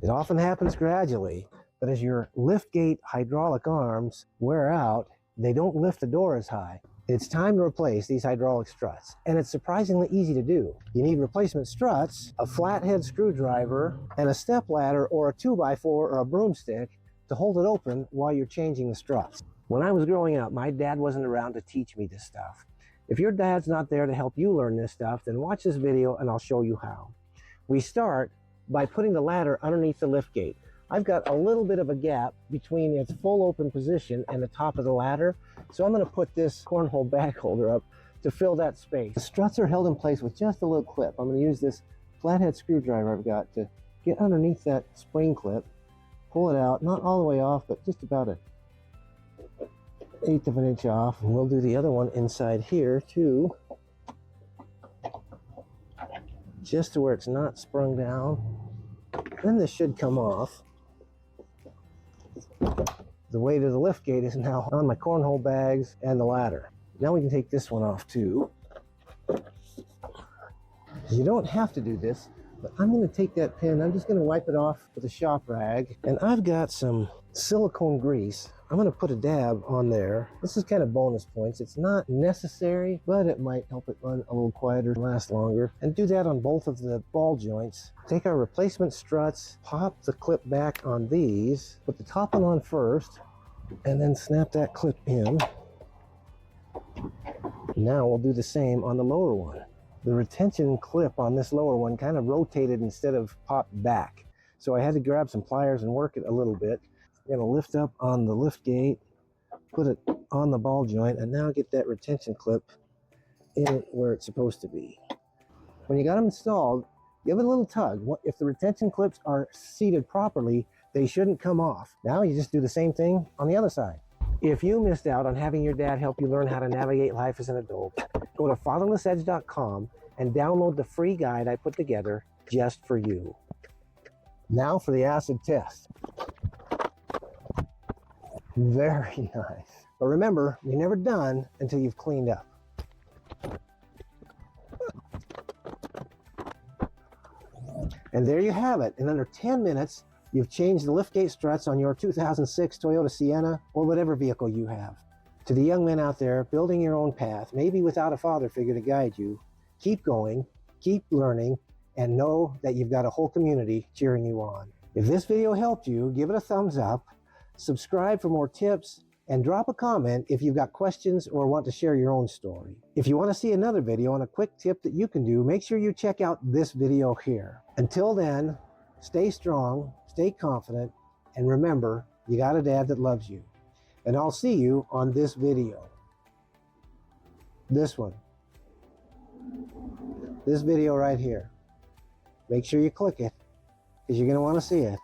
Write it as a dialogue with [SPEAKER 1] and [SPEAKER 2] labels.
[SPEAKER 1] It often happens gradually, but as your liftgate hydraulic arms wear out, they don't lift the door as high. It's time to replace these hydraulic struts, and it's surprisingly easy to do. You need replacement struts, a flathead screwdriver, and a step ladder or a 2x4 or a broomstick to hold it open while you're changing the struts. When I was growing up, my dad wasn't around to teach me this stuff. If your dad's not there to help you learn this stuff, then watch this video and I'll show you how. We start by putting the ladder underneath the liftgate. I've got a little bit of a gap between its full open position and the top of the ladder, so I'm going to put this cornhole bag holder up to fill that space. The struts are held in place with just a little clip. I'm going to use this flathead screwdriver I've got to get underneath that spring clip, pull it out, not all the way off, but just about an 1/8 of an inch off, and we'll do the other one inside here too, just to where it's not sprung down. Then this should come off. The weight of the liftgate is now on my cornhole bags and the ladder. Now we can take this one off too. You don't have to do this, but I'm going to take that pin, I'm just going to wipe it off with a shop rag, and I've got some silicone grease. I'm going to put a dab on there. This is kind of bonus points. It's not necessary, but it might help it run a little quieter, last longer. And do that on both of the ball joints. Take our replacement struts, pop the clip back on these, put the top one on first, and then snap that clip in. Now we'll do the same on the lower one. The retention clip on this lower one kind of rotated instead of popped back. So I had to grab some pliers and work it a little bit. I'm going to lift up on the lift gate, put it on the ball joint, and now get that retention clip in where it's supposed to be. When you got them installed, give it a little tug. If the retention clips are seated properly, they shouldn't come off. Now you just do the same thing on the other side. If you missed out on having your dad help you learn how to navigate life as an adult, go to fatherlessedge.com and download the free guide I put together just for you. Now for the acid test. Very nice. But remember, you're never done until you've cleaned up. And there you have it. In under 10 minutes, you've changed the liftgate struts on your 2006 Toyota Sienna or whatever vehicle you have. To the young men out there building your own path, maybe without a father figure to guide you, keep going, keep learning, and know that you've got a whole community cheering you on. If this video helped you, give it a thumbs up, subscribe for more tips, and drop a comment if you've got questions or want to share your own story. If you want to see another video on a quick tip that you can do, make sure you check out this video here. Until then, stay strong, stay confident, and remember, you got a dad that loves you. And I'll see you on this video. This one. This video right here. Make sure you click it, because you're going to want to see it.